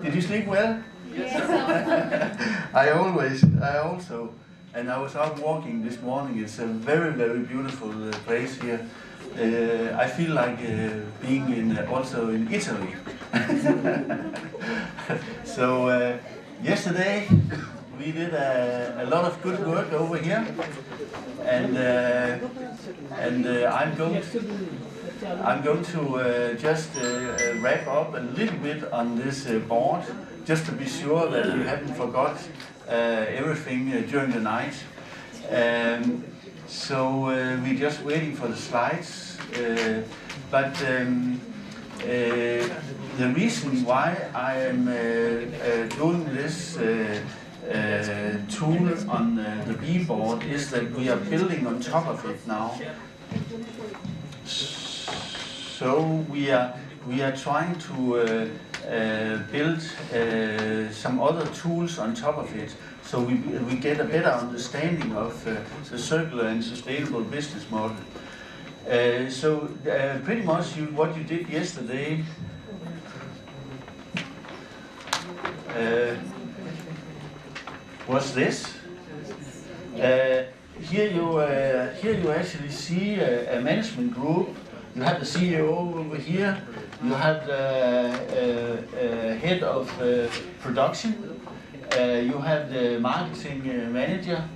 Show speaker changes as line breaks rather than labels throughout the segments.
Did you sleep well?
Yes.
I also. And I was out walking this morning. It's a very, very beautiful place here. I feel like being also in Italy. So yesterday we did a lot of good work over here, and I'm going to just wrap up a little bit on this board, just to be sure that we haven't forgot everything during the night. So we're just waiting for the slides. But the reason why I am doing this tool on the B board is that we are building on top of it now. So we are trying to build some other tools on top of it, so we get a better understanding of the circular and sustainable business model. So pretty much what you did yesterday was this. Here you actually see a management group. You have the CEO over here. You have the head of production. You have the marketing manager.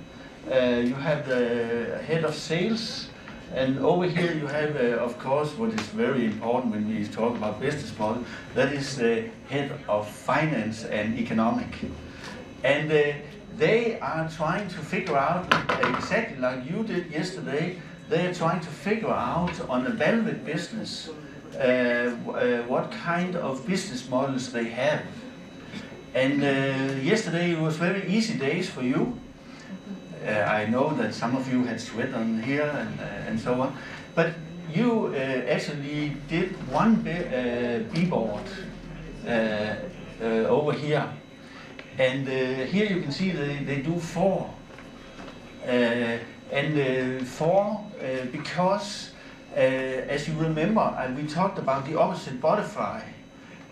You have the head of sales. And over here you have, of course, what is very important when we talk about business model, that is the head of finance and economic. And they are trying to figure out, exactly like you did yesterday, they are trying to figure out on a velvet business what kind of business models they have. And yesterday it was very easy days for you. I know that some of you had sweat on here and so on, but you actually did one B-board over here, and here you can see they do four, because as you remember, we talked about the opposite butterfly,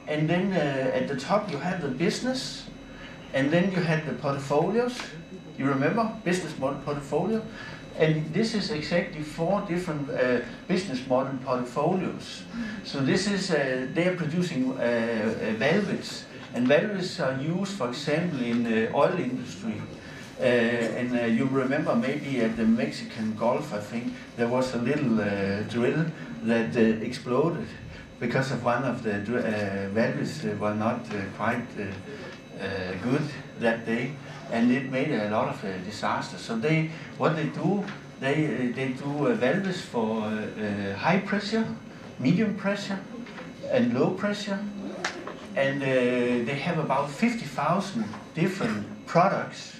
and then at the top you have the business, and then you had the portfolios. You remember business model portfolio, and this is exactly four different business model portfolios. So this is they are producing velvets, and velvets are used, for example, in the oil industry. And you remember maybe at the Mexican Gulf, I think there was a little drill that exploded because of one of the velvets were not quite good that day. And it made a lot of disaster. So what they do valves for high pressure, medium pressure, and low pressure. And they have about 50,000 different products.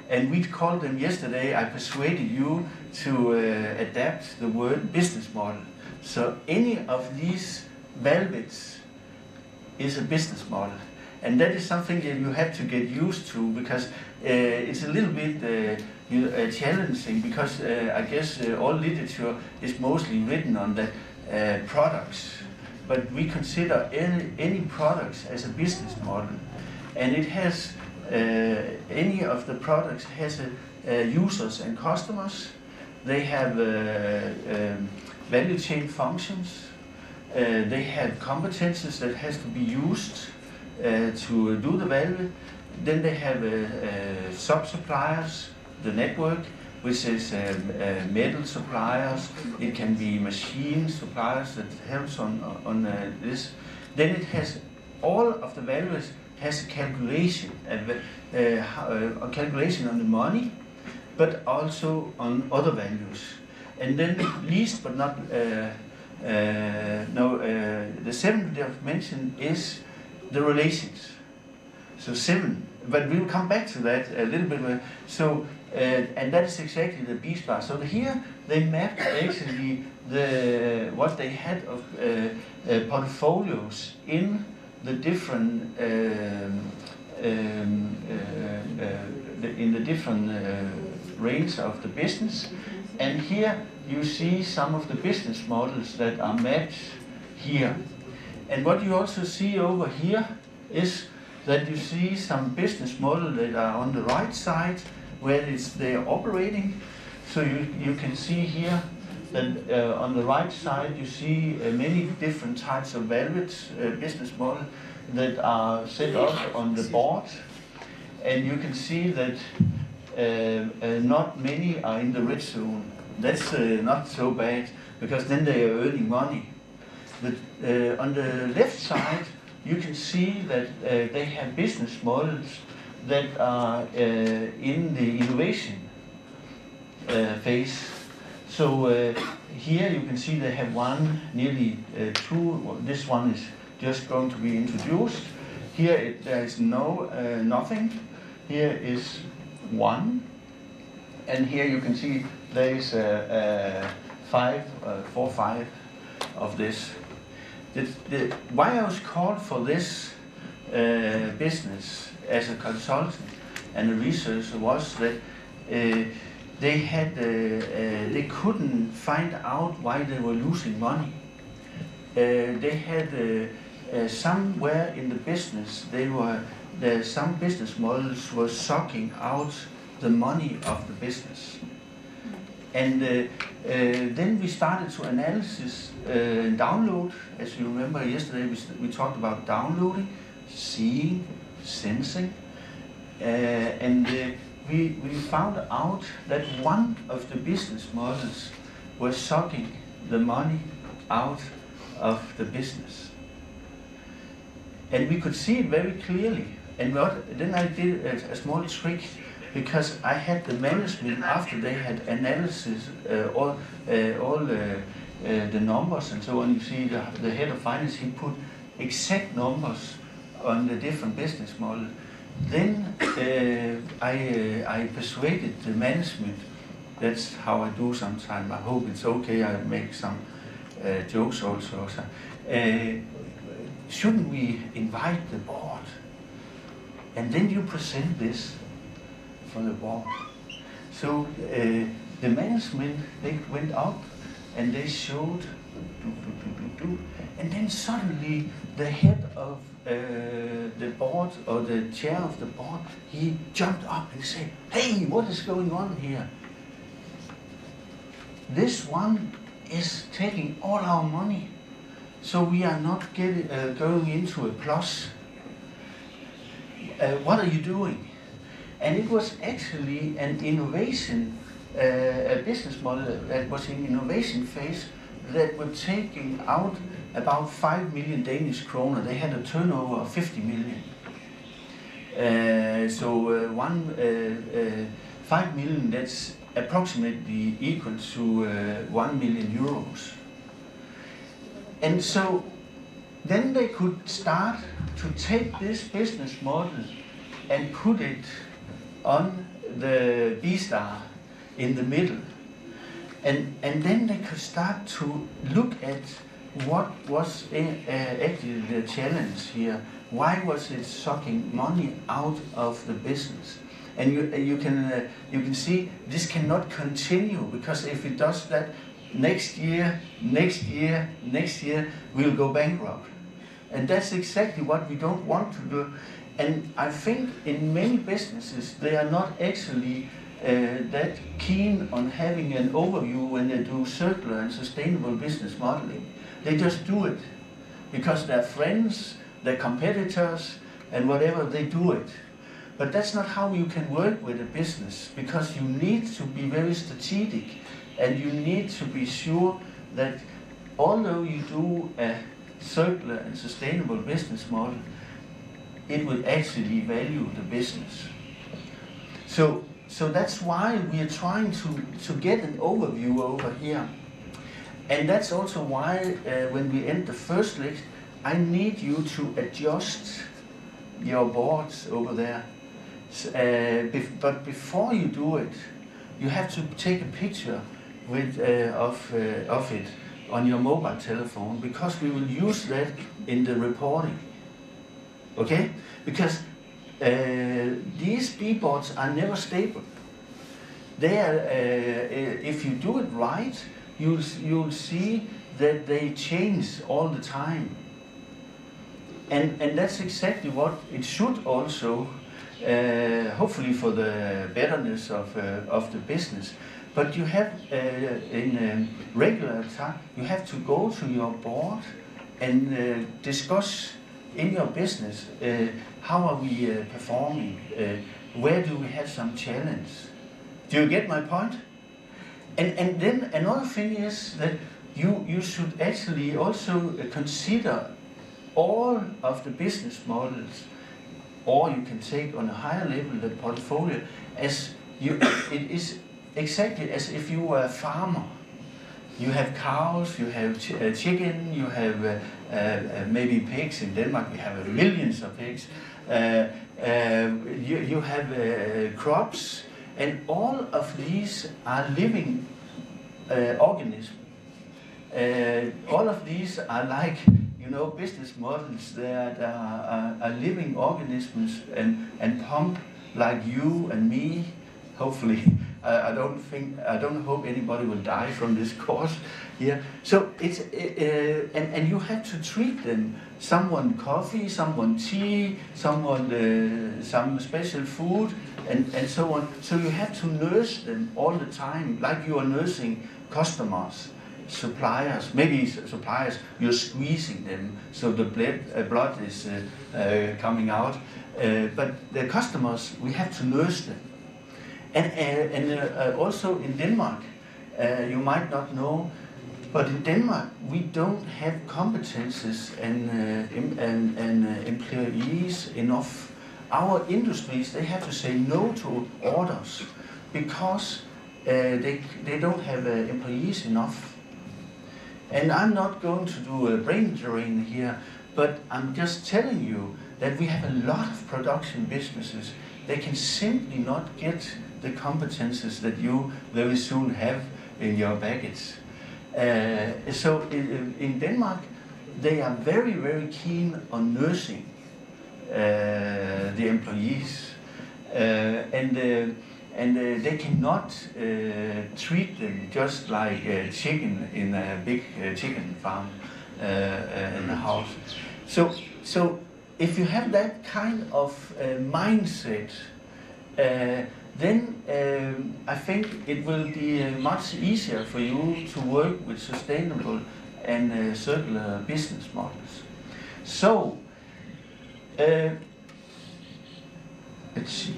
And we called them yesterday, I persuaded you to adapt the word business model. So any of these velvets is a business model. And that is something that you have to get used to, because it's a little bit challenging, because I guess all literature is mostly written on the products. But we consider any products as a business model. And it has, any of the products has users and customers. They have value chain functions. They have competences that has to be used to do the value. Then they have sub-suppliers, the network, which is metal suppliers. It can be machine suppliers that helps on this. Then it has all of the values has a calculation, a calculation on the money, but also on other values. And then least but not the seventh dimension is the relations. So 7, but we'll come back to that a little bit. So and that is exactly the B star. So here they mapped actually what they had of portfolios in the different range of the business. And here you see some of the business models that are mapped here. And what you also see over here is that you see some business model that are on the right side where they're operating. So you can see here that on the right side you see many different types of valued business model that are set up on the board, and you can see that not many are in the red zone. That's not so bad, because then they are earning money. But on the left side you can see that they have business models that are in the innovation phase. So here you can see they have one, nearly two. This one is just going to be introduced. Here there is nothing. Here is one, and here you can see there is 4, 5 of this. Why I was called for this business as a consultant and a researcher was that they couldn't find out why they were losing money. They had somewhere in the business some business models were sucking out the money of the business. And then we started to analysis download. As you remember yesterday, we talked about downloading, seeing, sensing, and we found out that one of the business models was sucking the money out of the business. And we could see it very clearly. And then I did a small trick, because I had the management, after they had analysis all the numbers and so on. You see the head of finance, he put exact numbers on the different business models. Then I persuaded the management. That's how I do sometimes. I hope it's okay. I make some jokes also. Shouldn't we invite the board? And then you present this for the board. So the management, they went up and they showed, and then suddenly the head of the board, or the chair of the board, he jumped up and said, "Hey, what is going on here? This one is taking all our money, so we are not going into a plus. What are you doing?" And it was actually an innovation, a business model that was in innovation phase, that were taking out about 5 million Danish kroner. They had a turnover of 50 million. 5 million, that's approximately equal to 1 million euros. And so then they could start to take this business model and put it on the B-star in the middle. And then they could start to look at what was actually the challenge here. Why was it sucking money out of the business? And you can see this cannot continue, because if it does that, next year, we'll go bankrupt. And that's exactly what we don't want to do. And I think in many businesses, they are not actually that keen on having an overview when they do circular and sustainable business modeling. They just do it because their friends, their competitors, and whatever, they do it. But that's not how you can work with a business, because you need to be very strategic, and you need to be sure that although you do a circular and sustainable business model, it will actually value the business. So that's why we are trying to get an overview over here. And that's also why when we end the first lecture, I need you to adjust your boards over there. But before you do it, you have to take a picture of it on your mobile telephone, because we will use that in the reporting. Okay? Because these B-boards are never stable. They are, if you do it right, you'll see that they change all the time. And that's exactly what it should also, hopefully for the betterness of the business. But you have, in regular time, you have to go to your board and discuss in your business, how are we performing? Where do we have some challenge? Do you get my point? And then another thing is that you should actually also consider all of the business models, or you can take on a higher level the portfolio as it is exactly as if you were a farmer. You have cows, you have chicken, you have maybe pigs. In Denmark we have millions of pigs. You have crops, and all of these are living organisms. All of these are like, business models that are living organisms and pump like you and me. Hopefully, I don't hope anybody will die from this course here. So it's and you have to treat them. Someone coffee, someone tea, someone some special food, and so on. So you have to nurse them all the time, like you are nursing customers. Suppliers, maybe suppliers, you're squeezing them so the blood is coming out. But the customers, we have to nurse them. And also in Denmark, you might not know, but in Denmark we don't have competences and employees enough. Our industries, they have to say no to orders because they don't have employees enough. And I'm not going to do a brain drain here, but I'm just telling you that we have a lot of production businesses. They can simply not get the competences that you very soon have in your baggage. So in Denmark, they are very, very keen on nursing the employees. And they cannot treat them just like a chicken in a big chicken farm in a house. So if you have that kind of mindset, then I think it will be much easier for you to work with sustainable and circular business models. So let's see.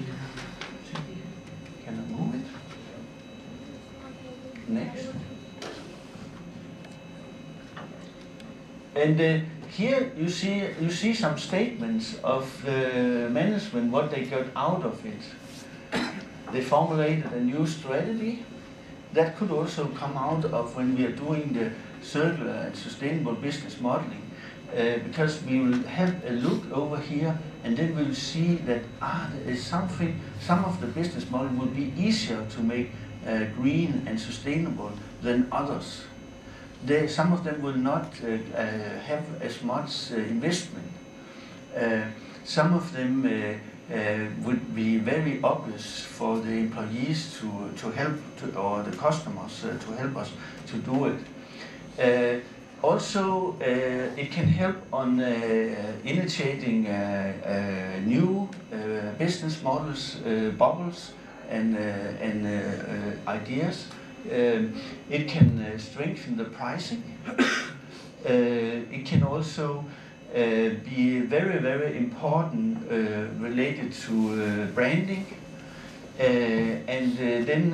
Can I move it? Next. And here you see some statements of management, what they got out of it. They formulated a new strategy that could also come out of when we are doing the circular and sustainable business modeling, because we will have a look over here and then we'll see that there is something, some of the business model will be easier to make green and sustainable than others. Some of them will not have as much investment. Some of them would be very obvious for the employees to help, or the customers to help us to do it. Also, it can help on initiating new business models, bubbles, and ideas. It can strengthen the pricing. It can also be very, very important related to branding. And then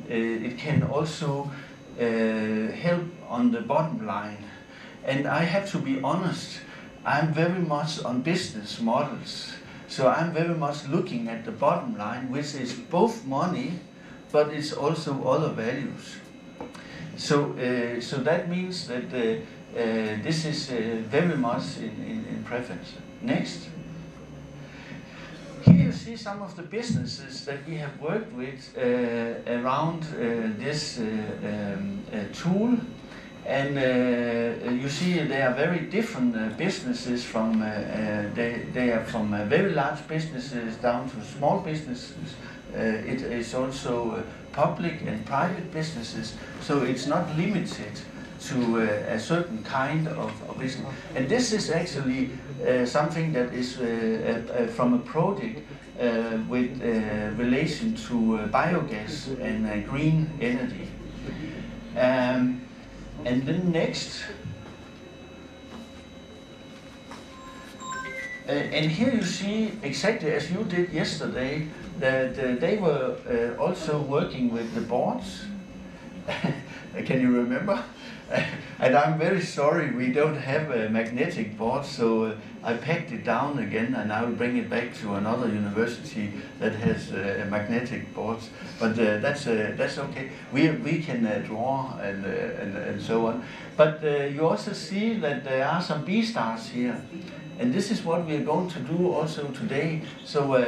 it can also help on the bottom line. And I have to be honest, I'm very much on business models. So I'm very much looking at the bottom line, which is both money, but it's also other values. So that means that this is very much in preference. Next. Here you see some of the businesses that we have worked with around this tool, and you see they are very different businesses. From they are from very large businesses down to small businesses. It is also public and private businesses, so it's not limited to a certain kind of business. And this is actually something that is from a project with relation to biogas and green energy. And then next, and here you see exactly as you did yesterday that they were also working with the boards. Can you remember? And I'm very sorry we don't have a magnetic board, so I packed it down again and I will bring it back to another university that has magnetic boards. But that's okay. We can draw and so on. But you also see that there are some B stars here. And this is what we are going to do also today. So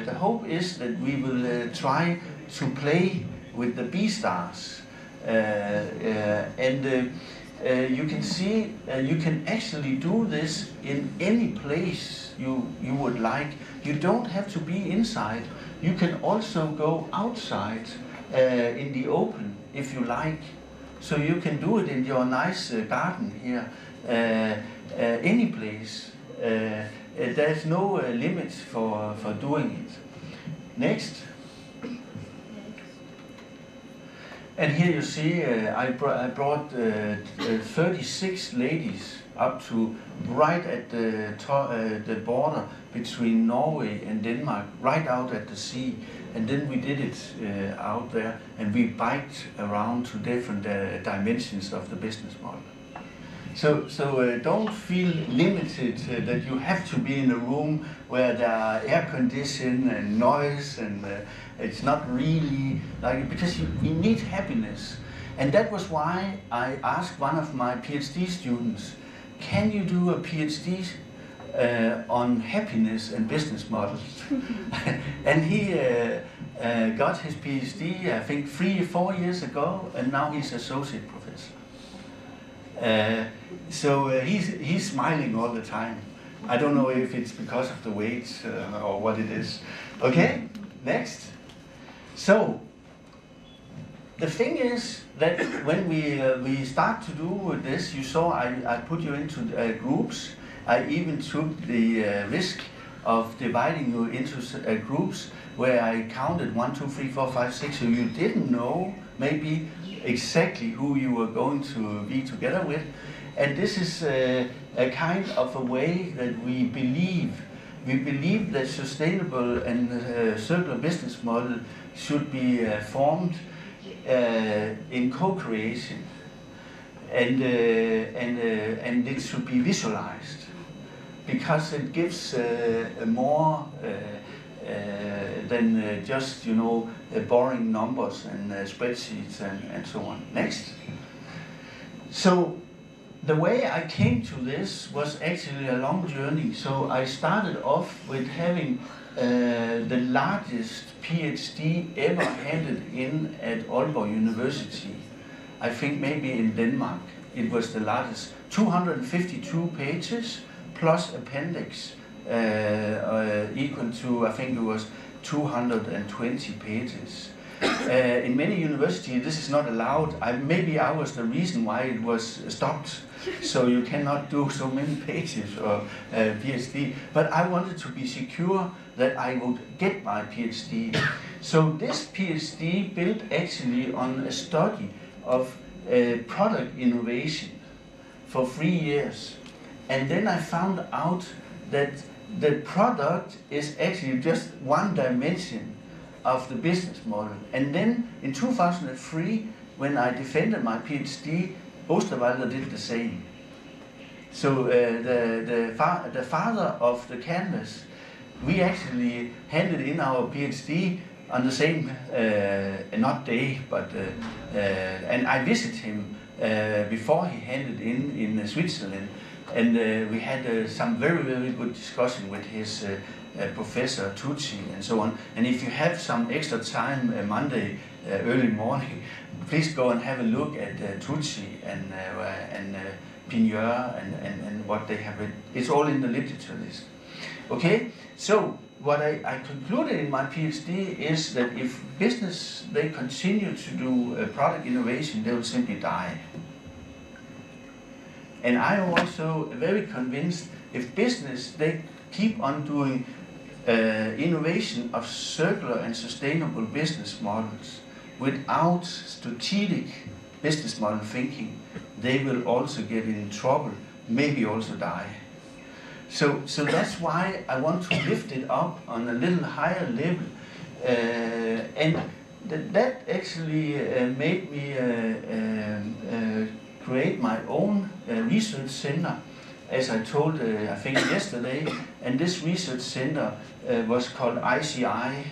the hope is that we will try to play with the B stars. You can see you can actually do this in any place you would like. You don't have to be inside. You can also go outside in the open if you like. So you can do it in your nice garden here, any place. There's no limit for doing it. Next. And here you see I brought 36 ladies up to right at the border between Norway and Denmark, right out at the sea. And then we did it out there, and we biked around to different dimensions of the business model. So don't feel limited that you have to be in a room where there are air conditioning and noise, and it's not really like, because we need happiness. And that was why I asked one of my PhD students, can you do a PhD on happiness and business models? And he got his PhD, I think 3 or 4 years ago, and now he's associate professor. So he's smiling all the time. I don't know if it's because of the weight or what it is. Okay, next. So the thing is that when we start to do this, you saw I put you into groups. I even took the risk of dividing you into groups where I counted 1, 2, 3, 4, 5, 6, so you didn't know maybe exactly who you were going to be together with. And this is a kind of a way that we believe. We believe that sustainable and circular business model should be formed in co-creation, and it should be visualized, because it gives more than just, you know, boring numbers and spreadsheets and so on. Next. So the way I came to this was actually a long journey. So I started off with having the largest PhD ever handed in at Aalborg University. I think maybe in Denmark it was the largest, 252 pages plus appendix, equal to, I think it was 220 pages. In many universities this is not allowed. Maybe I was the reason why it was stopped. So you cannot do so many pages or PhD. But I wanted to be secure that I would get my PhD. So this PhD built actually on a study of product innovation for 3 years. And then I found out that the product is actually just one dimension of the business model. And then in 2003, when I defended my PhD, Osterwalder did the same. So the father of the canvas, we actually handed in our PhD on the same, not day, but, and I visited him before he handed in Switzerland. And we had some very, very good discussion with his Professor Tucci and so on. And if you have some extra time Monday early morning, please go and have a look at Tucci and Pigneur and what they have written. It's all in the literature list. Okay, so what I concluded in my PhD is that if business, they continue to do product innovation, they will simply die. And I am also very convinced if business, they keep on doing innovation of circular and sustainable business models without strategic business model thinking, they will also get in trouble, maybe also die. So that's why I want to lift it up on a little higher level. And that actually made me create my own research center, as I told, I think yesterday, and this research center was called ICI,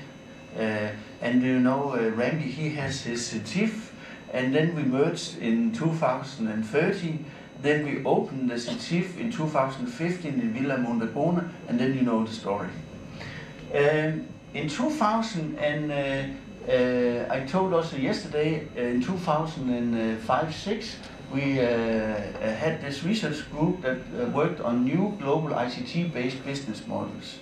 and you know, Randy, he has his CETIF, and then we merged in 2013, then we opened the CETIF in 2015 in Villa Mondragone, and then you know the story. In 2000, and I told also yesterday, in 2005-06, we had this research group that worked on new global ICT-based business models,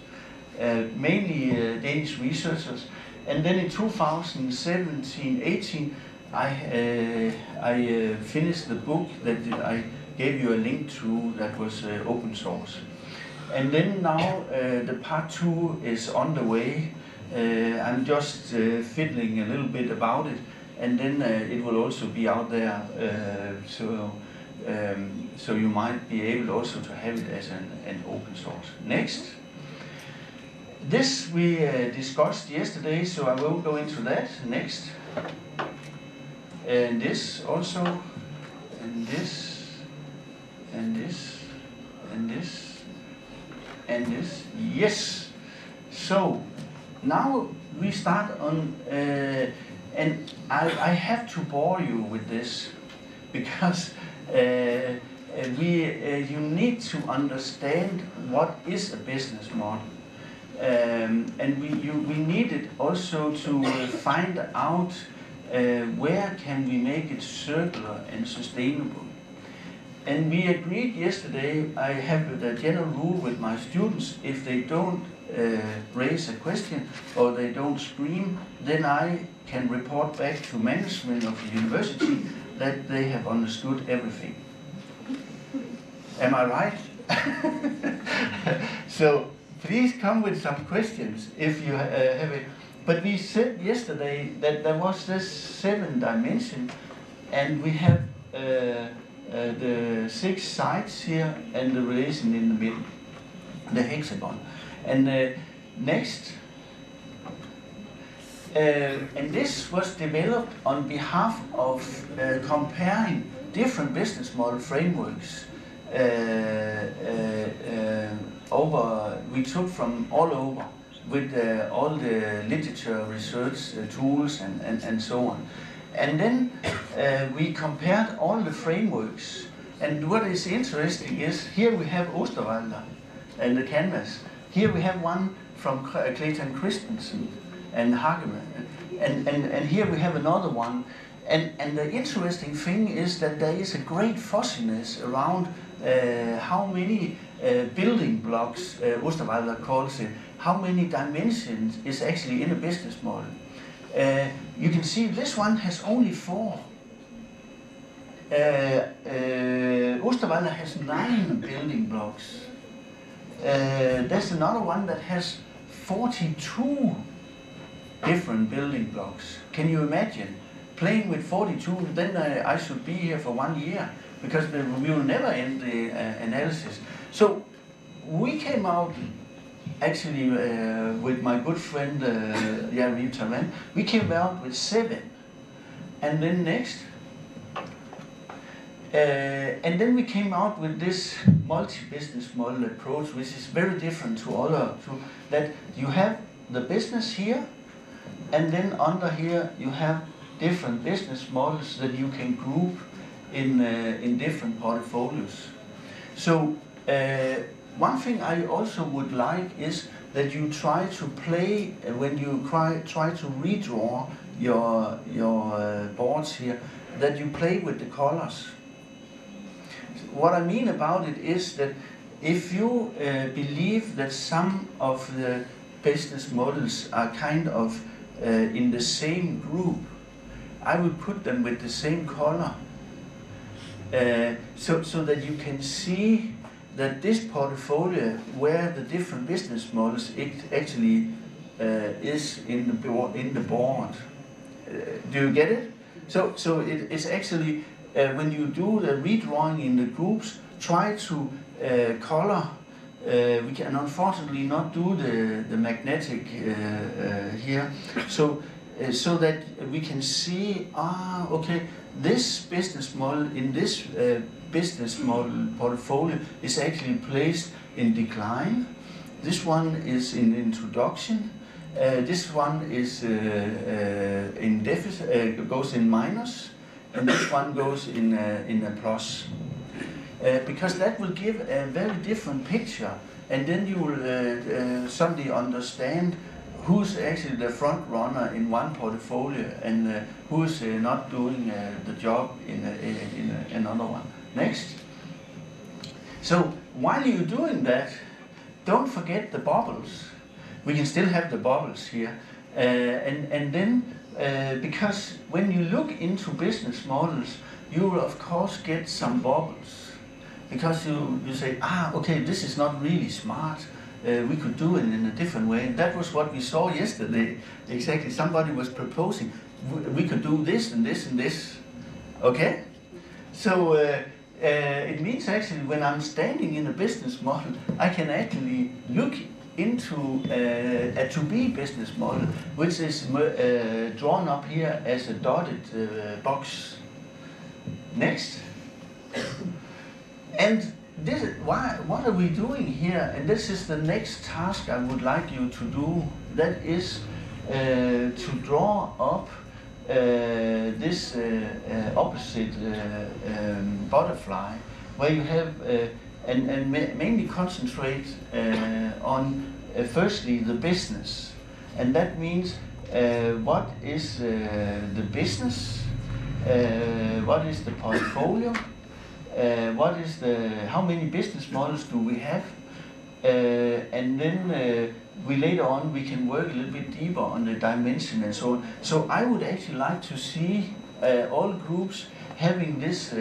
mainly Danish researchers. And then in 2017-18, I finished the book that I gave you a link to that was open source. And then now the part 2 is on the way. I'm just fiddling a little bit about it, and then it will also be out there, so you might be able also to have it as an open source. Next. This we discussed yesterday, so I won't go into that. Next. And this also, and this, and this, and this, and this. Yes. So now we start on, and I have to bore you with this, because you need to understand what is a business model. And we need it also to find out where can we make it circular and sustainable. And we agreed yesterday, I have the general rule with my students, if they don't raise a question or they don't scream, then I can report back to management of the university that they have understood everything. Am I right? So please come with some questions if you have it. But we said yesterday that there was this 7 dimension, and we have the 6 sides here and the relation in the middle, the hexagon. And next, and this was developed on behalf of comparing different business model frameworks we took from all over with all the literature, research tools and so on. And then we compared all the frameworks. And what is interesting is here we have Osterwalder and the canvas. Here we have one from Clayton Christensen and Hagemann. And here we have another one. And the interesting thing is that there is a great fussiness around how many building blocks, Osterwalder calls it, how many dimensions is actually in a business model. You can see this one has only 4. Osterwalder has 9 building blocks. There's another one that has 42 different building blocks. Can you imagine? Playing with 42, then I should be here for 1 year, because we will never end the analysis. So we came out actually with my good friend Jeremy Taman, we came out with 7. And then next, and then we came out with this multi-business model approach, which is very different to other, that you have the business here, and then under here you have different business models that you can group in different portfolios. So one thing I also would like is that you try to play, when you try to redraw your boards here, that you play with the colors. What I mean about it is that if you believe that some of the business models are kind of in the same group, I will put them with the same color. so that you can see that this portfolio, where the different business models it actually is in the board. Do you get it? So it's actually when you do the redrawing in the groups, try to color. We can unfortunately not do the magnetic here, so that we can see, okay, this business model in this business model portfolio is actually placed in decline. This one is in introduction. This one is in deficit, goes in minus, and this one goes in a plus. Because that will give a very different picture, and then you will suddenly understand who's actually the front runner in one portfolio and who's not doing the job in another one. Next. So while you're doing that, don't forget the bubbles. We can still have the bubbles here, and then because when you look into business models, you will of course get some bubbles. Because you say, okay, this is not really smart. We could do it in a different way. And that was what we saw yesterday. Exactly, somebody was proposing, we could do this and this and this. Okay? So it means actually when I'm standing in a business model, I can actually look into a to-be business model, which is drawn up here as a dotted box. Next. And this is what are we doing here? And this is the next task I would like you to do. That is to draw up this opposite butterfly, where you have and mainly concentrate on firstly the business, and that means what is the business, what is the portfolio. What is how many business models do we have? And then we later on we can work a little bit deeper on the dimension and so on. So I would actually like to see all groups having this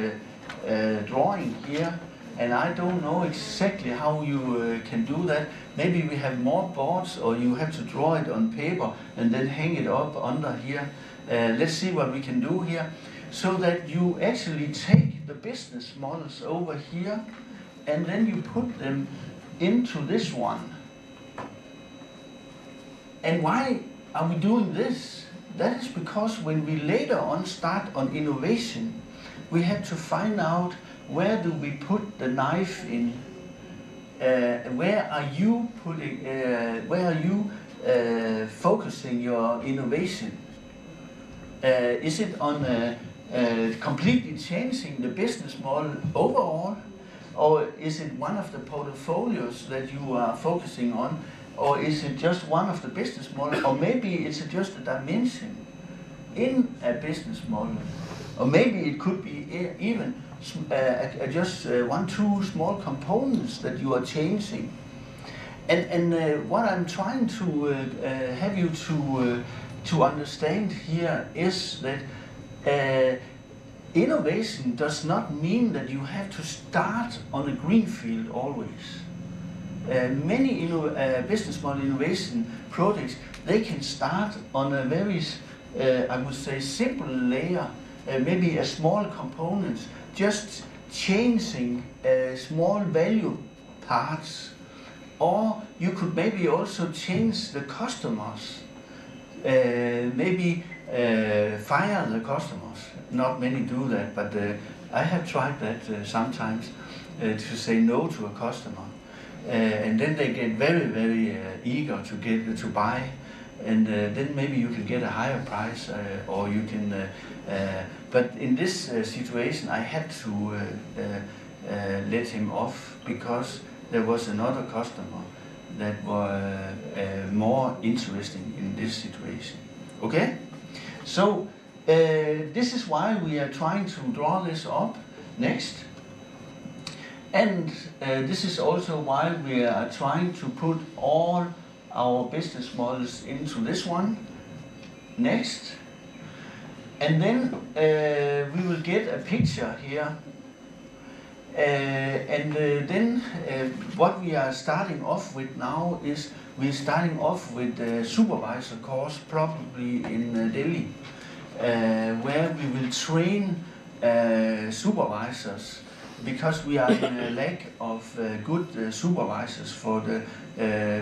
drawing here, and I don't know exactly how you can do that. Maybe we have more boards, or you have to draw it on paper and then hang it up under here. Let's see what we can do here, so that you actually take the business models over here and then you put them into this one. And why are we doing this? That is because when we later on start on innovation, we have to find out where do we put the knife in. Where are you putting? Where are you focusing your innovation? Is it on completely changing the business model overall, or is it one of the portfolios that you are focusing on, or is it just one of the business models, or maybe it's just a dimension in a business model, or maybe it could be even just one, two small components that you are changing. And what I'm trying to have you to understand here is that innovation does not mean that you have to start on a green field always. Many business model innovation projects, they can start on a very, I would say, simple layer, maybe a small component, just changing small value parts. Or you could maybe also change the customers, maybe fire the customers. Not many do that, but I have tried that sometimes, to say no to a customer. And then they get very, very eager to buy, and then maybe you can get a higher price, or you can. But in this situation, I had to let him off because there was another customer that were more interesting in this situation. Okay, so this is why we are trying to draw this up next. And this is also why we are trying to put all our business models into this one next. And then we will get a picture here Then what we are starting off with now is we're starting off with the supervisor course, probably in Delhi, where we will train supervisors, because we are in a lack of good supervisors for the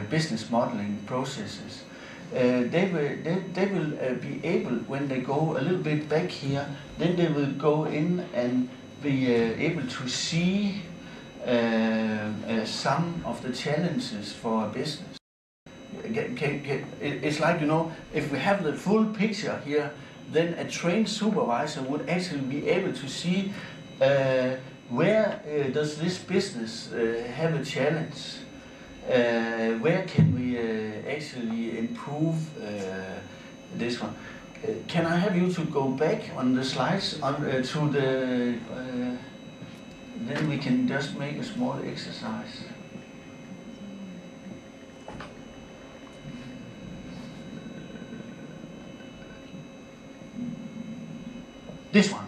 business modeling processes. They will be able, when they go a little bit back here, then they will go in and be able to see some of the challenges for a business. It's like, you know, if we have the full picture here, then a trained supervisor would actually be able to see where does this business have a challenge? Where can we actually improve this one? Can I have you to go back on the slides on to the? Then we can just make a small exercise. This one.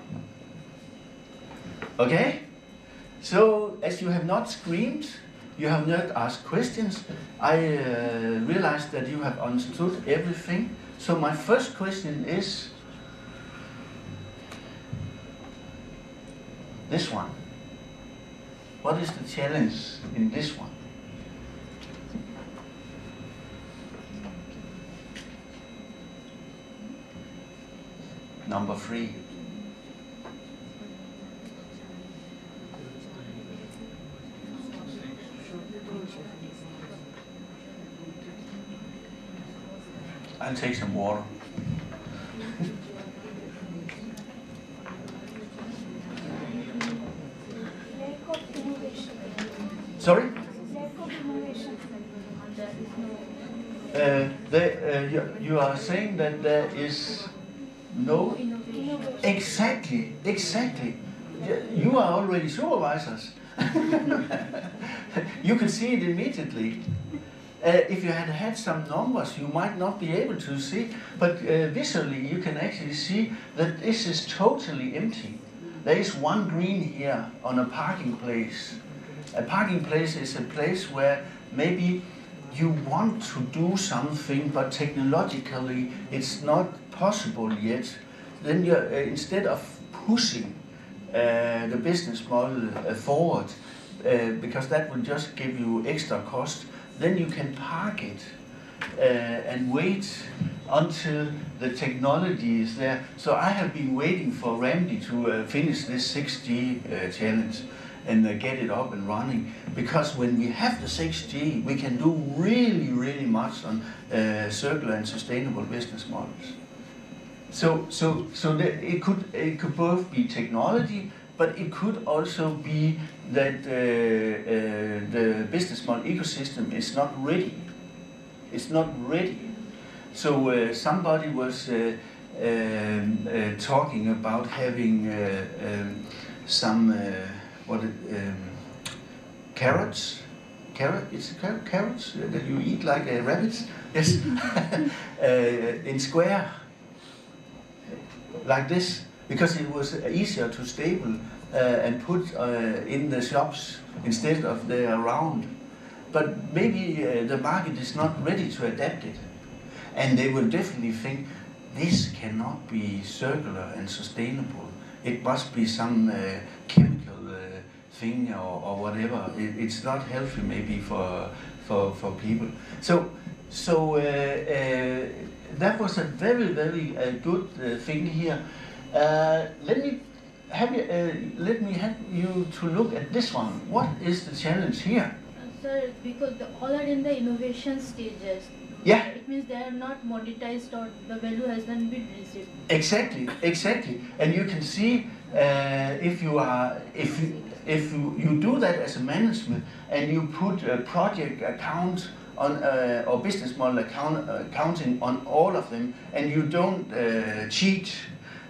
Okay? So, as you have not screamed, you have not asked questions, I realized that you have understood everything. So my first question is this one. What is the challenge in this one? Number 3. I'll take some water.
Lack of innovation.
Sorry?
Lack of innovation.
You are saying that there is no
Innovation.
Exactly. You are already supervisors. You can see it immediately. If you had had some numbers, you might not be able to see, but visually you can actually see that this is totally empty. There is one green here on a parking place. A parking place is a place where maybe you want to do something, but technologically it's not possible yet. Then you, instead of pushing the business model forward, because that will just give you extra cost, then you can park it and wait until the technology is there. So I have been waiting for Randy to finish this 6G challenge and get it up and running, because when we have the 6G, we can do really much on circular and sustainable business models. So it could both be technology, but it could also be that the business model ecosystem is not ready. It's not ready. So somebody was talking about having some carrots. It's carrots that you eat like rabbits. Yes, in square, like this, because it was easier to staple and put in the shops instead of the round. But maybe the market is not ready to adapt it, and they will definitely think this cannot be circular and sustainable. It must be some chemical thing or whatever. It's not healthy maybe for people. So that was a very good thing here. Let me have you to look at this one. What is the challenge here?
Sir, because all are in the innovation stages.
Yeah.
It means they are not monetized or the value has not been received.
Exactly. And you can see if you do that as a management and you put a project account on or business model accounting on all of them, and you don't cheat,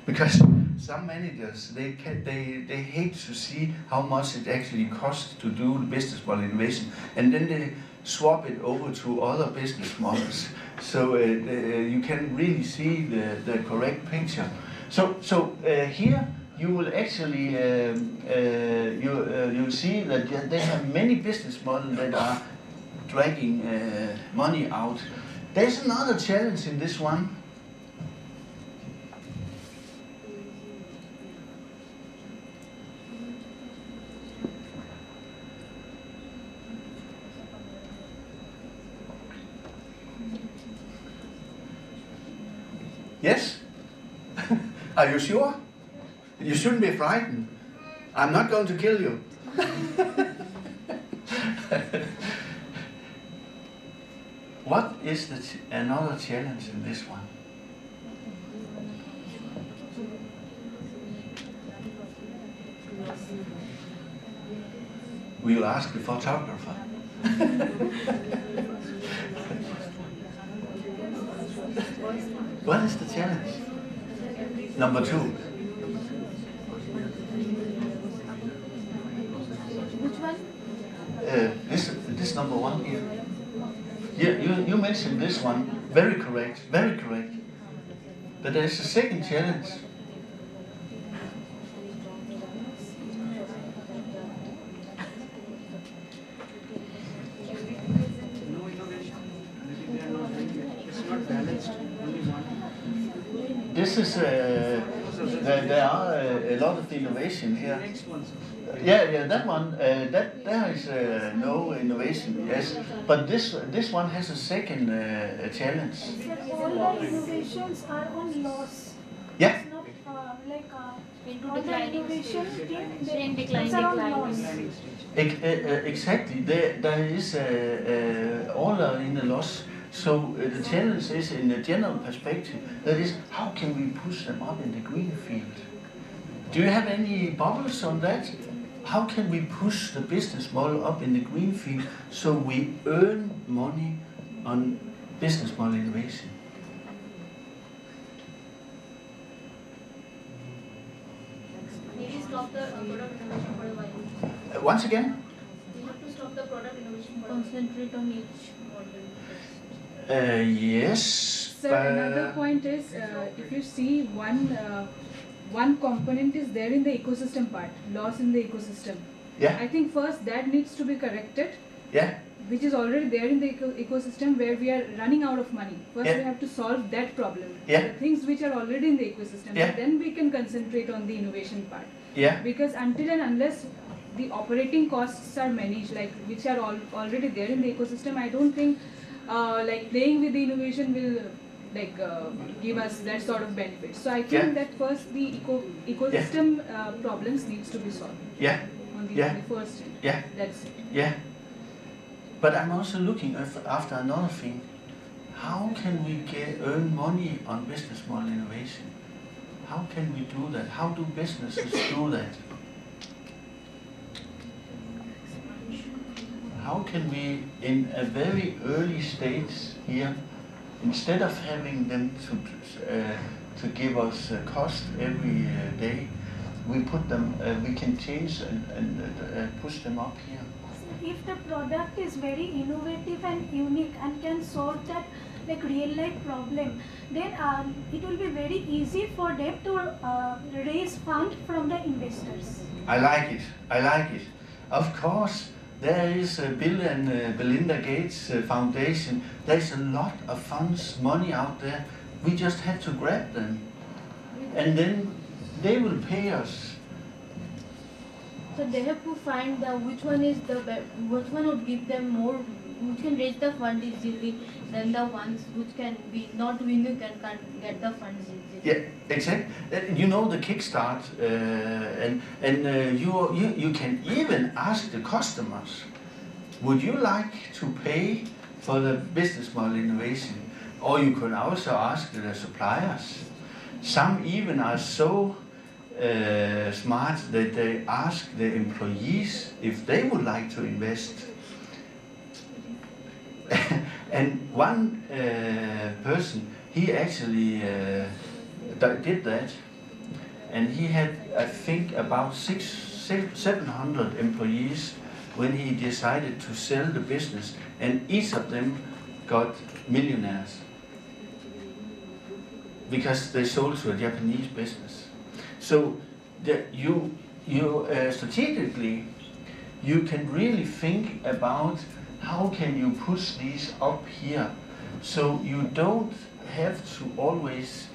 because some managers they hate to see how much it actually costs to do the business model innovation, and then they swap it over to other business models. So you can really see the correct picture. So here you will actually you'll see that they have many business models that are dragging money out. There's another challenge in this one. Yes? Are you sure? You shouldn't be frightened. I'm not going to kill you. What is another challenge in this one? We'll ask the photographer. What is the challenge? Number 2.
Which one?
This number 1 here. You mentioned this one. Very correct. Very correct. But there's a second challenge.
No innovation. It's not balanced. Only one.
This is there are a lot of innovation here.
Next one, sir.
Yeah, that one. That there is no innovation. Yes, but this one has a second challenge.
Sir, all the innovations are on loss.
Yeah.
It's not like
Into
all the
declining
innovation
stage.
they
In decline,
are on
declining.
loss.
Planning stage.
Exactly. There is all are in the loss. So the challenge is in a general perspective. That is, how can we push them up in the green field? Do you have any bubbles on that? How can we push the business model up in the green field so we earn money on business model innovation?
Maybe stop the product innovation for a while.
Once again?
We have to stop the product innovation. Concentrate on each model.
Yes.
Sir, another point is if you see one component is there in the ecosystem part, loss in the ecosystem.
Yeah.
I think first that needs to be corrected,
Yeah.
which is already there in the ecosystem where we are running out of money. First
Yeah.
we have to solve that problem.
Yeah.
The things which are already in the ecosystem.
Yeah.
Then we can concentrate on the innovation part.
Yeah.
Because until and unless the operating costs are managed, like which are already there in the ecosystem, I don't think like playing with the innovation will give us that sort of benefit. So I think
Yeah.
that first the ecosystem problems needs to be solved
Yeah.
on the,
Yeah.
on the first end.
Yeah.
That's it.
Yeah. But I'm also looking after another thing. How can we earn money on business model innovation? How can we do that? How do businesses do that? How can we, in a very early stage here, instead of having them to give us cost every day, we put them, we can change and push them up here.
If the product is very innovative and unique and can solve that like real life problem, then it will be very easy for them to raise fund from the investors.
I like it. I like it. Of course, there is Bill and Belinda Gates Foundation. There's a lot of funds, money out there. We just have to grab them, and then they will pay us.
So they have to find which one is which one would give them more, which can raise the fund easily than the ones which can be not unique and can't get the funds easily.
Yeah, exactly. You know the Kickstart, and you can even ask the customers, would you like to pay for the business model innovation? Or you can also ask the suppliers. Some even are so smart that they ask the employees if they would like to invest. And one person, he actually did that, and he had, I think, about 700 employees when he decided to sell the business, and each of them got millionaires because they sold to a Japanese business. So you strategically, you can really think about how can you push these up here, so you don't have to always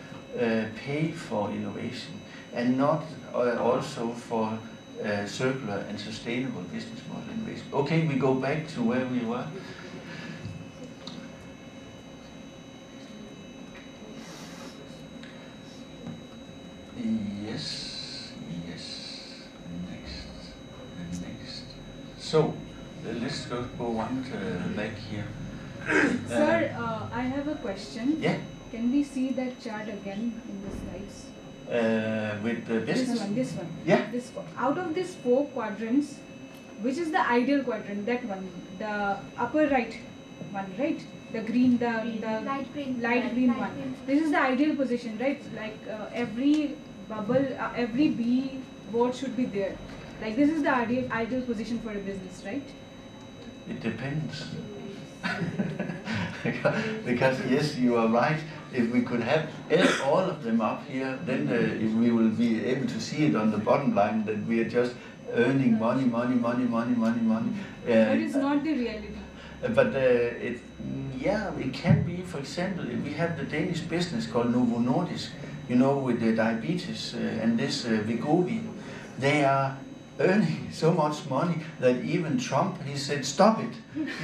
pay for innovation and not also for circular and sustainable business model innovation. Okay, we go back to where we were. Yes, next. So, let's go one back here.
Sir, I have a question.
Yeah.
Can we see that chart again in the slides?
With the business?
This one.
Yeah.
This one. Out of these 4 quadrants, which is the ideal quadrant? That one, the upper right one, right? The green, the
light green
one. This is the ideal position, right? Like every bubble, every bee board should be there. Like this is the ideal position for a business, right?
It depends. Because yes, you are right. If we could have all of them up here, then if we will be able to see it on the bottom line that we are just earning money.
But it's not the reality.
But it can be. For example, if we have the Danish business called Novo Nordisk, with the diabetes and this Wegovy, they are earning so much money that even Trump, he said, stop it.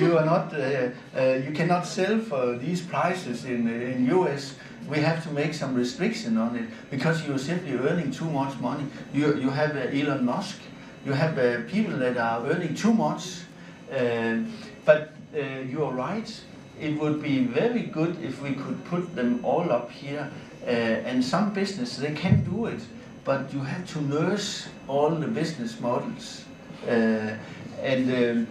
You are not, you cannot sell for these prices in US. We have to make some restriction on it because you are simply earning too much money. You have Elon Musk, you have people that are earning too much, but you are right. It would be very good if we could put them all up here, and some business, they can do it. But you have to nurse all the business models, and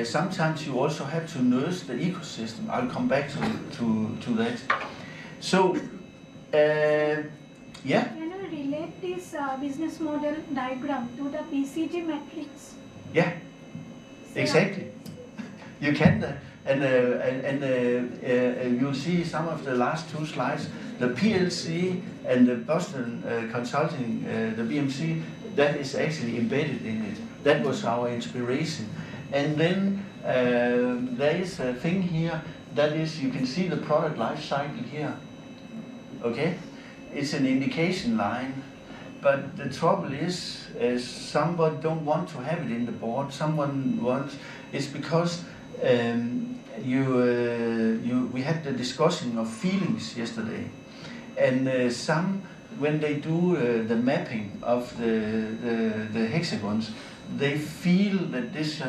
sometimes you also have to nurse the ecosystem. I'll come back to that. So,
Can you relate this business model diagram to the PCG matrix?
Yeah, exactly. You can, and you'll see some of the last 2 slides. The PLC and the Boston Consulting, the BMC, that is actually embedded in it. That was our inspiration. And then there is a thing here, that is, you can see the product life cycle here. Okay? It's an indication line, but the trouble is someone don't want to have it in the board. Someone wants, it's because we had the discussion of feelings yesterday. And when they do the mapping of the hexagons, they feel that this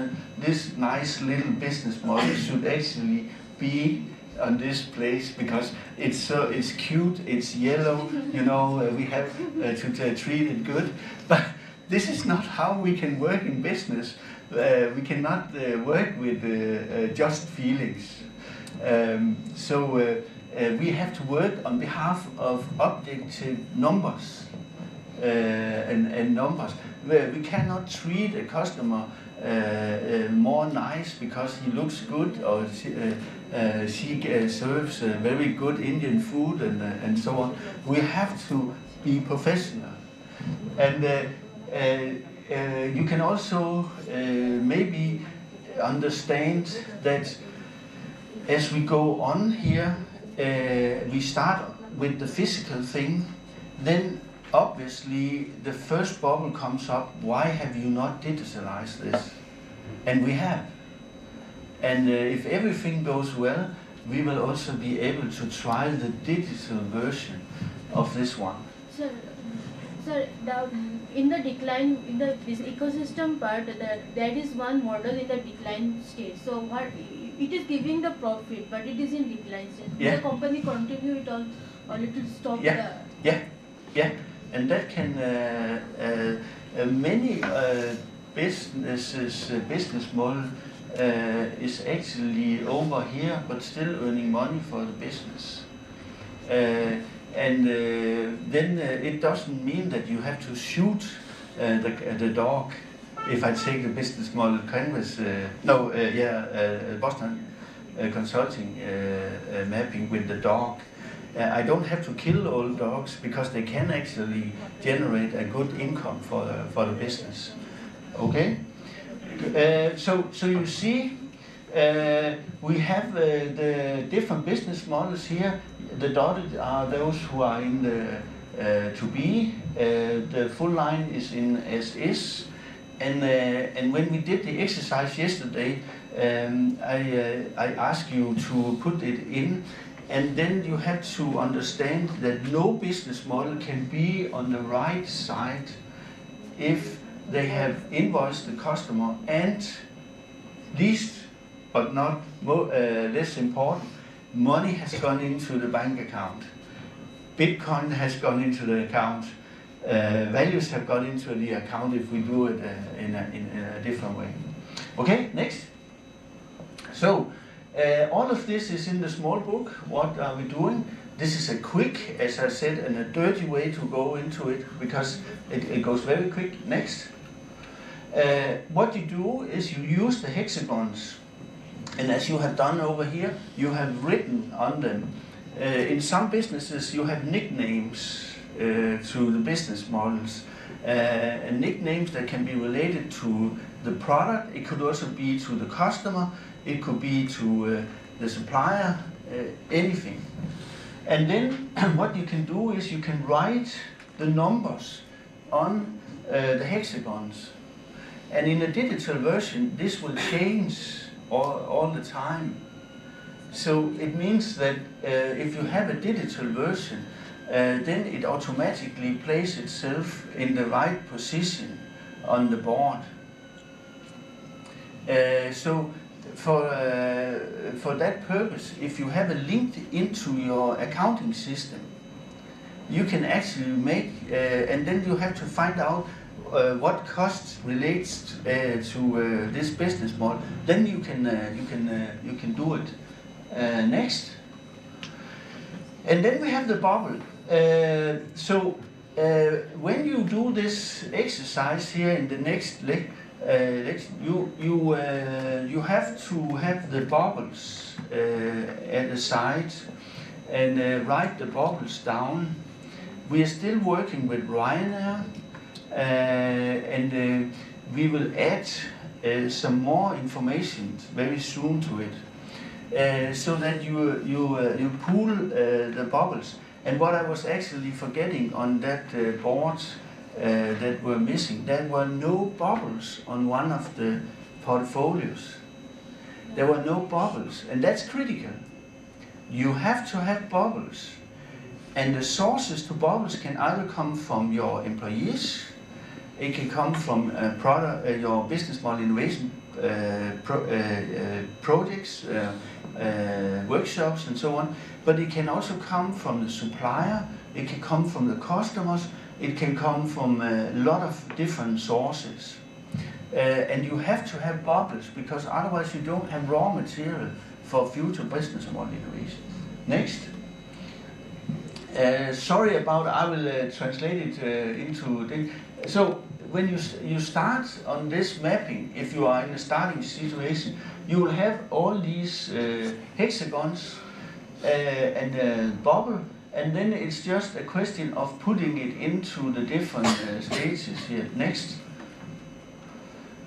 nice little business model should actually be on this place because it's cute, it's yellow, we have to treat it good. But this is not how we can work in business. We cannot work with just feelings. We have to work on behalf of objective numbers and numbers. We cannot treat a customer more nice because he looks good or she serves very good Indian food and so on. We have to be professional. And you can also maybe understand that as we go on here, we start with the physical thing, then obviously the first bubble comes up, why have you not digitalized this? And we have. And if everything goes well, we will also be able to try the digital version of this one.
Sir, in the decline, in this ecosystem part, there is one model in the decline stage. So what it is giving the profit, but it is in decline stage.
Yeah.
The company continue it all, or it will stop.
Yeah, and that can many business model is actually over here, but still earning money for the business. And then it doesn't mean that you have to shoot the dog. If I take the business model canvas, Boston Consulting mapping with the dog, I don't have to kill all dogs because they can actually generate a good income for the business. Okay? So you see, we have the different business models here. The dotted are those who are in the to be. The full line is in SS. And when we did the exercise yesterday, I asked you to put it in, and then you have to understand that no business model can be on the right side if they have invoiced the customer, and least but not less important, money has gone into the bank account. Bitcoin has gone into the account. Values have gone into the account if we do it in a different way. Okay, next. So, all of this is in the small book. What are we doing? This is a quick, as I said, and a dirty way to go into it because it goes very quick. Next. What you do is you use the hexagons, and as you have done over here, you have written on them. In some businesses, you have nicknames to the business models, and nicknames that can be related to the product. It could also be to the customer. It could be to the supplier, anything. And then what you can do is you can write the numbers on the hexagons. And in a digital version, this will change all the time. So it means that if you have a digital version, then it automatically places itself in the right position on the board. So for that purpose, if you have a link into your accounting system, you can actually make, and then you have to find out what cost relates to this business model. Then you can do it. Next, and then we have the bubble. So when you do this exercise here in the next leg, you have to have the bubbles at the side and write the bubbles down. We are still working with Ryanair, and we will add some more information very soon to it, so that you pool the bubbles. And what I was actually forgetting on that board that were missing, there were no bubbles on one of the portfolios. There were no bubbles, and that's critical. You have to have bubbles, and the sources to bubbles can either come from your employees, it can come from your business model innovation projects, workshops and so on, but it can also come from the supplier, it can come from the customers, it can come from a lot of different sources. And you have to have bubbles, because otherwise you don't have raw material for future business model innovation. Next. Sorry about, I will translate it into things. So when you start on this mapping, if you are in a starting situation, you will have all these hexagons and a bubble, and then it's just a question of putting it into the different stages here. Next.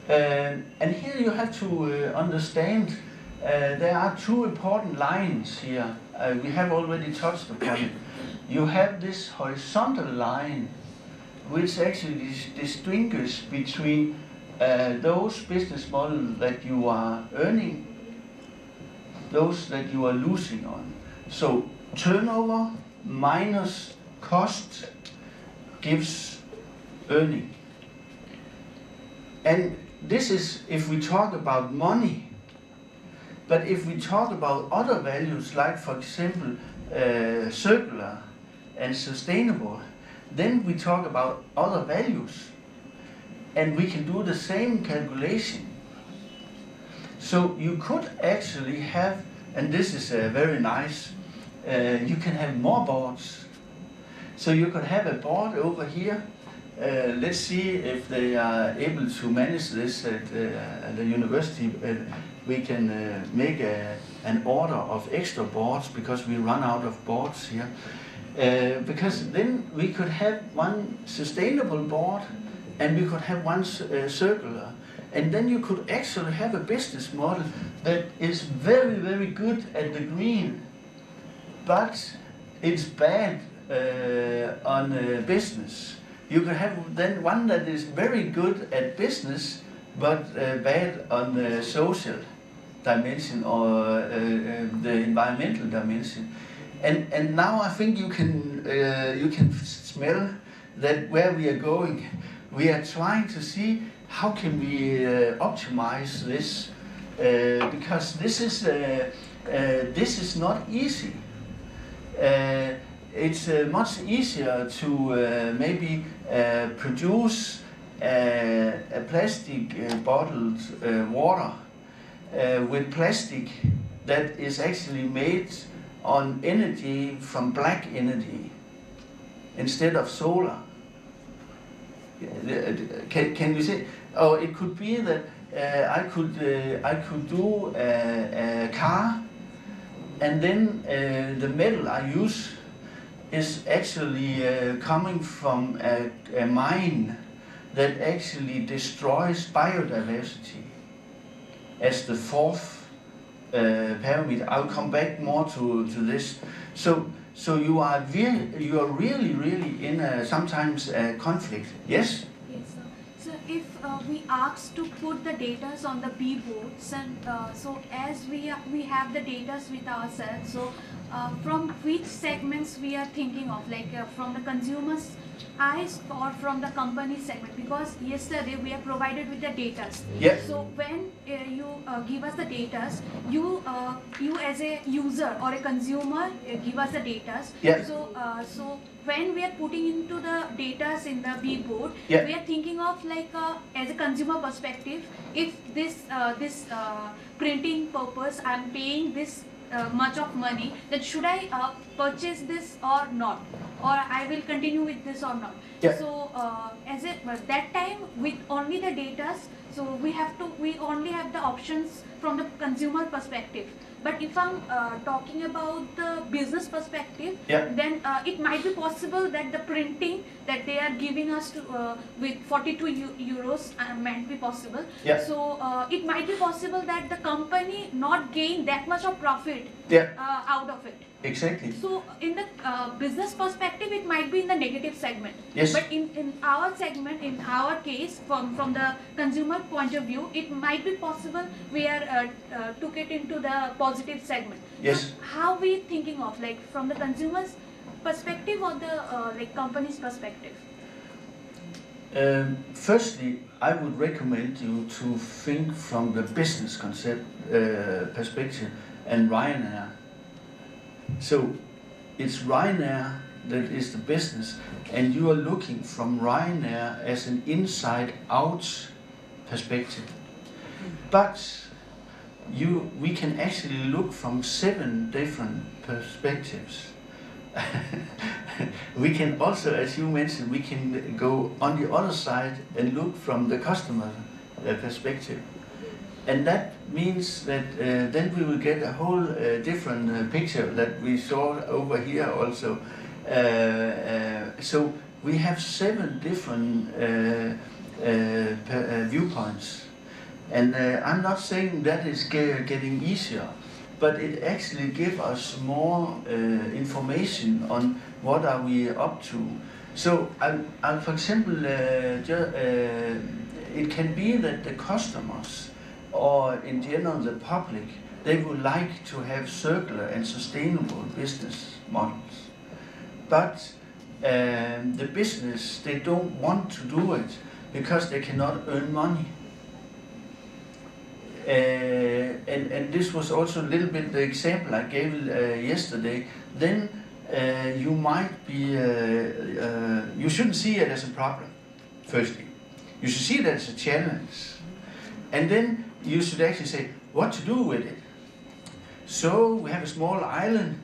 And here you have to understand there are two important lines here. We have already touched upon it. You have this horizontal line, which actually distinguishes between those business models that you are earning, those that you are losing on. So turnover minus cost gives earning. And this is if we talk about money. But if we talk about other values, like for example circular and sustainable, then we talk about other values, and we can do the same calculation. So you could actually have, and this is very nice, you can have more boards. So you could have a board over here let's see if they are able to manage this at the university. We can make an order of extra boards because we run out of boards here. Because then we could have one sustainable board and we could have one circular. And then you could actually have a business model that is very, very good at the green, but it's bad on business. You could have then one that is very good at business, but bad on the social dimension or the environmental dimension. And now I think you can smell that where we are going. We are trying to see how can we optimize this, because this is not easy. It's much easier to maybe produce a plastic bottled water with plastic that is actually made on energy from black energy instead of solar. Can you say? Oh, it could be that I could do a car, and then the metal I use is actually coming from a mine that actually destroys biodiversity as the fourth parameter. I'll come back more to this. So you are really in sometimes a conflict. Yes?
Yes, sir. So if we ask to put the data on the B boards, and so as we have the data with ourselves, so from which segments we are thinking of, like from the consumer's eyes or from the company segment, because yesterday we are provided with the data.
Yes.
So when you give us the data, you as a user or a consumer give us the data.
Yes.
So when we are putting into the data in the B board,
yeah,
we are thinking of like as a consumer perspective, if this printing purpose I'm paying this much of money, then should I purchase this or not, or I will continue with this or not.
Yeah.
So as it that time with only the data, so we only have the options from the consumer perspective. But if I'm talking about the business perspective,
yeah,
then it might be possible that the printing that they are giving us to, with 42 euros might be possible.
Yeah.
So it might be possible that the company not gain that much of profit,
yeah,
out of it.
Exactly.
So in the business perspective, it might be in the negative segment.
Yes.
But in our segment, in our case, from the consumer point of view, it might be possible we are took it into the positive segment.
Yes.
So how we thinking of, like from the consumer's perspective or the like company's perspective?
Firstly, I would recommend you to think from the business concept perspective and Ryanair. So it's Ryanair that is the business, and you are looking from Ryanair as an inside-out perspective. But we can actually look from 7 different perspectives. We can also, as you mentioned, we can go on the other side and look from the customer perspective. And that means that then we will get a whole different picture that we saw over here also. So we have 7 different viewpoints. And I'm not saying that is getting easier, but it actually gives us more information on what are we up to. So I'll for example, it can be that the customers, or in general the public, they would like to have circular and sustainable business models. But the business, they don't want to do it because they cannot earn money. And this was also a little bit the example I gave yesterday. Then you might be, you shouldn't see it as a problem, firstly. You should see it as a challenge. And then you should actually say, what to do with it. So we have a small island,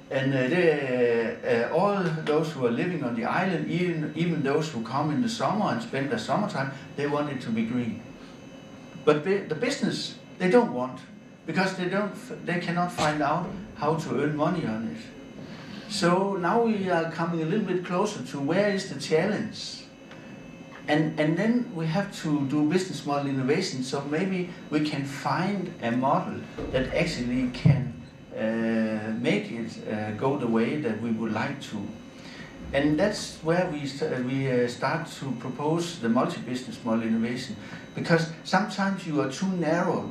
And all those who are living on the island, even those who come in the summer and spend their summertime, they want it to be green. But the business, they don't want, because they cannot find out how to earn money on it. So now we are coming a little bit closer to where is the challenge. And then we have to do business model innovation, so maybe we can find a model that actually can make it go the way that we would like to. And that's where we start to propose the multi-business model innovation, because sometimes you are too narrow.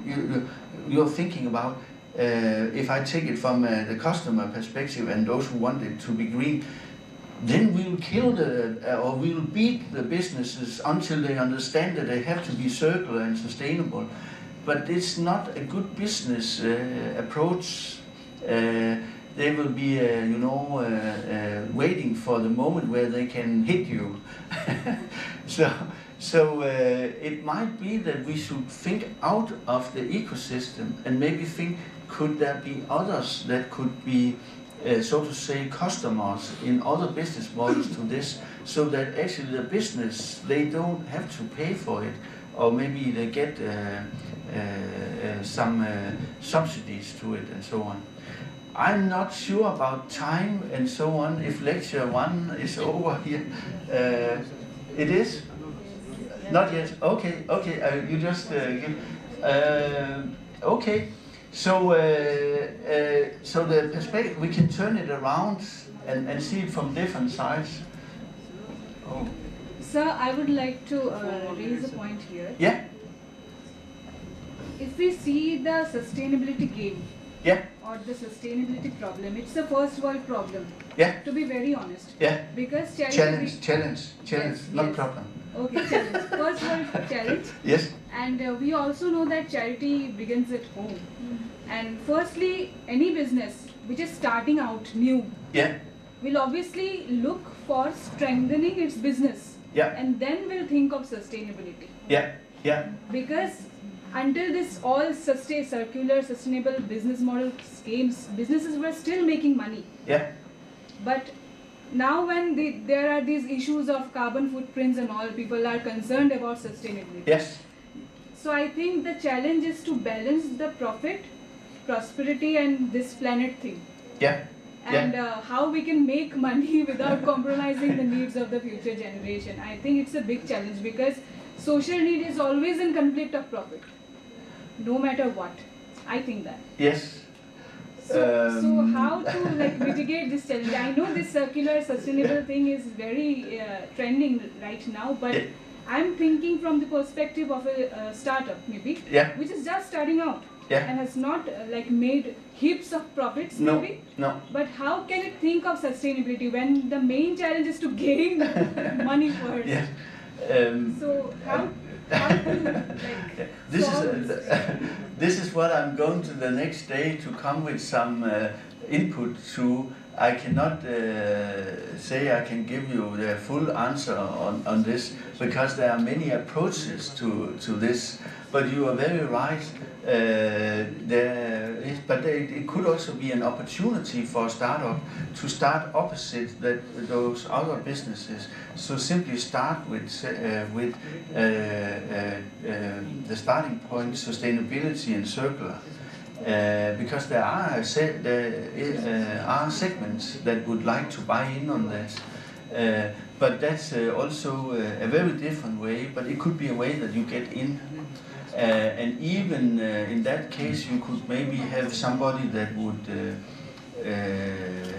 You're thinking about, if I take it from the customer perspective and those who want it to be green, then we'll kill or we'll beat the businesses until they understand that they have to be circular and sustainable. But it's not a good business approach. They will be, waiting for the moment where they can hit you. So it might be that we should think out of the ecosystem and maybe think, could there be others that could be, so to say, customers in other business models to this, so that actually the business, they don't have to pay for it, or maybe they get some subsidies to it and so on. I'm not sure about time and so on, if lecture 1 is over here. It is? Not yet? Okay, you just give... okay, so the perspective, we can turn it around and see it from different sides. Oh.
Sir, I would like to raise a point here.
Yeah?
If we see the sustainability game,
Yeah?
or the sustainability problem, it's a first world problem.
Yeah?
To be very honest.
Yeah?
Because
Challenge,
Yes,
not
yes.
problem.
Okay, challenge. First world challenge.
Yes?
And we also know that charity begins at home. And firstly, any business which is starting out new
Yeah?
will obviously look for strengthening its business.
Yeah?
And then will think of sustainability.
Yeah? Yeah?
Because until this all circular, sustainable business model schemes, businesses were still making money.
Yeah?
But now when there are these issues of carbon footprints and all, people are concerned about sustainability.
Yes?
So I think the challenge is to balance the profit, prosperity and this planet thing.
Yeah?
And how we can make money without compromising the needs of the future generation. I think it's a big challenge, because social need is always in conflict of profit, no matter what. I think that.
Yes?
So how to mitigate this challenge? I know this circular sustainable thing is very trending right now, but I'm thinking from the perspective of a startup maybe, which is just starting out and has not made heaps of profits maybe.
No.
But how can it think of sustainability when the main challenge is to gain money first?
Yeah.
So how to
this is what I'm going to the next day to come with some input to. I cannot say I can give you the full answer on this, because there are many approaches to this. But you are very right. It could also be an opportunity for a startup to start opposite those other businesses. So simply start with the starting point, sustainability and circular. Because there are segments that would like to buy in on that. But that's also a very different way, but it could be a way that you get in. And even in that case, you could maybe have somebody that would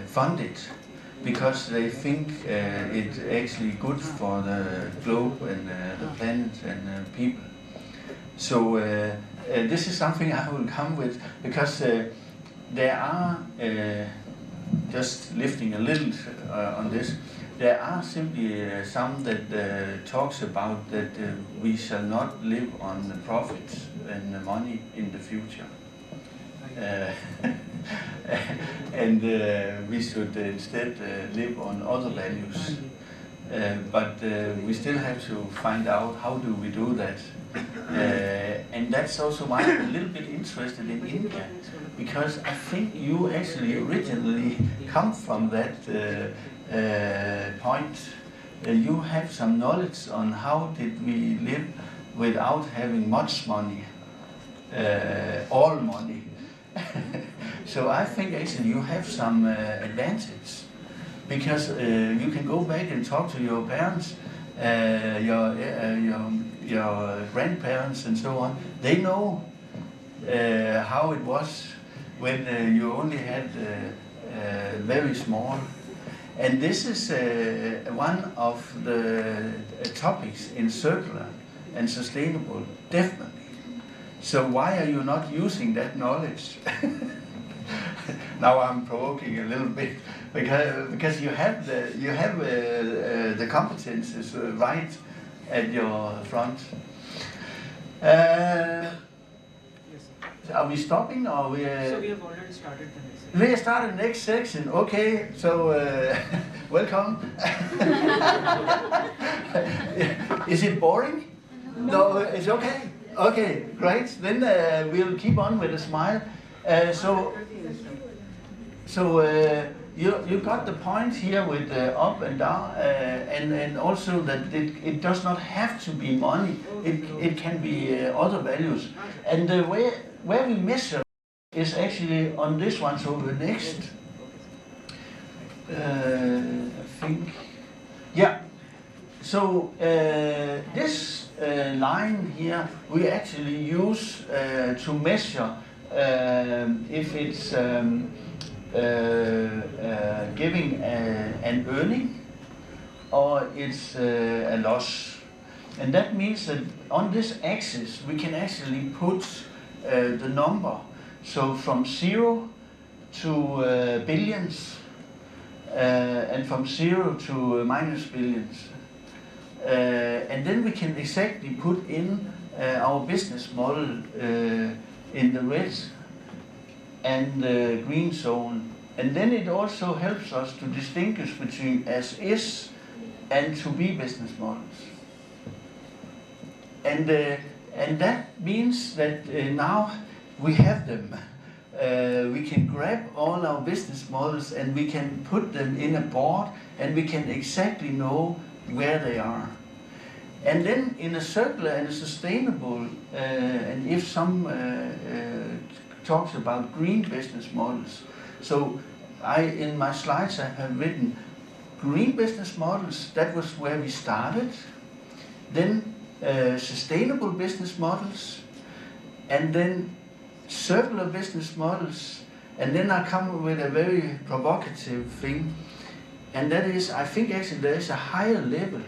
fund it, because they think it's actually good for the globe and the planet and people. So this is something I will come with, because there are, just lifting a little on this, there are simply some that talks about that we shall not live on the profits and the money in the future. And we should instead live on other values. but we still have to find out how do we do that. And that's also why I'm a little bit interested in India, because I think you actually originally come from that point. You have some knowledge on how did we live without having much money, all money. So I think actually you have some advantage, because you can go back and talk to your parents, your grandparents and so on. They know how it was when you only had very small. And this is one of the topics in circular and sustainable, definitely. So why are you not using that knowledge? Now I'm provoking a little bit, because you have the competences right at your front. Are we stopping, or we?
So we have already started the next section.
We started the next section. Okay, so welcome. Is it boring? No, it's okay. Okay, great. Then we'll keep on with a smile. So you got the point here with up and down, and also that it does not have to be money. It can be other values. And the way where we measure is actually on this one. So the next, I think, yeah. So this line here we actually use to measure if it's giving an earning or it's a loss. And that means that on this axis we can actually put the number. So from 0 to billions, and from 0 to minus billions. And then we can exactly put in our business model in the red and the green zone. And then it also helps us to distinguish between as is and to be business models. And that means that now we have them. We can grab all our business models and we can put them in a board, and we can exactly know where they are. And then in a circular and a sustainable, and if some talks about green business models. So in my slides I have written green business models, that was where we started. Then sustainable business models, and then circular business models, and then I come with a very provocative thing, and that is, I think actually there is a higher level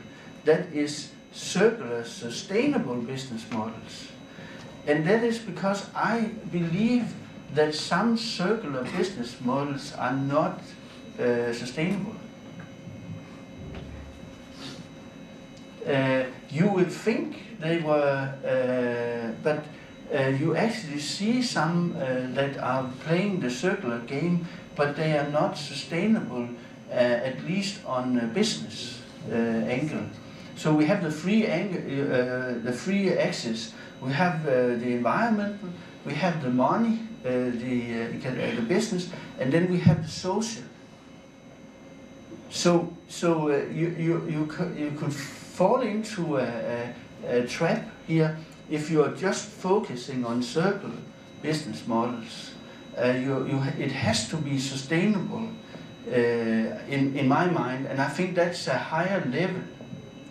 that is circular sustainable business models. And that is because I believe that some circular business models are not sustainable. You would think they were, but you actually see some that are playing the circular game, but they are not sustainable, at least on a business angle. So we have the free axis. We have the environment, we have the money, the business, and then we have the social. So you could fall into a trap here if you are just focusing on circular business models. It has to be sustainable in my mind, and I think that's a higher level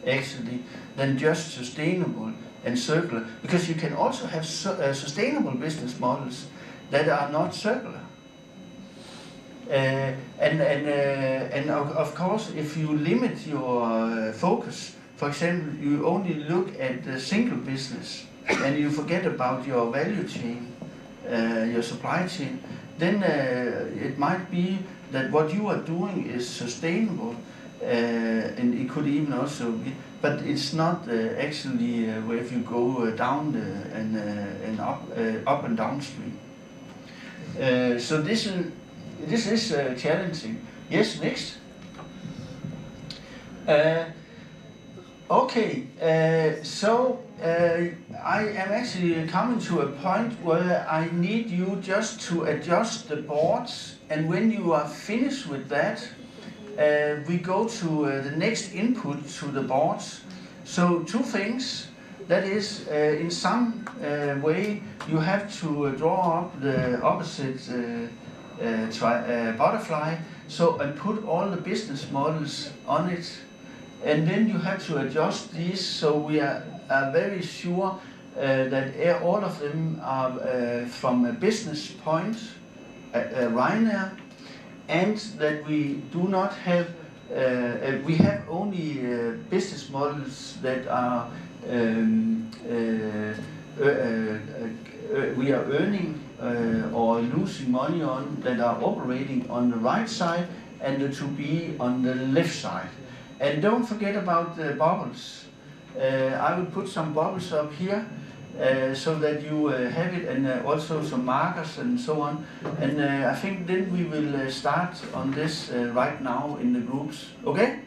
actually than just sustainable and circular, because you can also have sustainable business models that are not circular. And of course, if you limit your focus, for example, you only look at the single business and you forget about your value chain, your supply chain, then it might be that what you are doing is sustainable, and it could even also be, but it's not actually if you go down and up and downstream. So this is challenging. Yes, next. Okay, I am actually coming to a point where I need you just to adjust the boards, and when you are finished with that, we go to the next input to the boards. So two things, that is, in some way you have to draw up the opposite butterfly, and put all the business models on it. And then you have to adjust these, so we are very sure that all of them are from a business point, Ryanair, and that we do not have, we have only business models that are we are earning or losing money on, that are operating on the right side, and the to be on the left side. And don't forget about the bubbles. I will put some bubbles up here so that you have it, and also some markers and so on. And I think then we will start on this right now in the groups. Okay?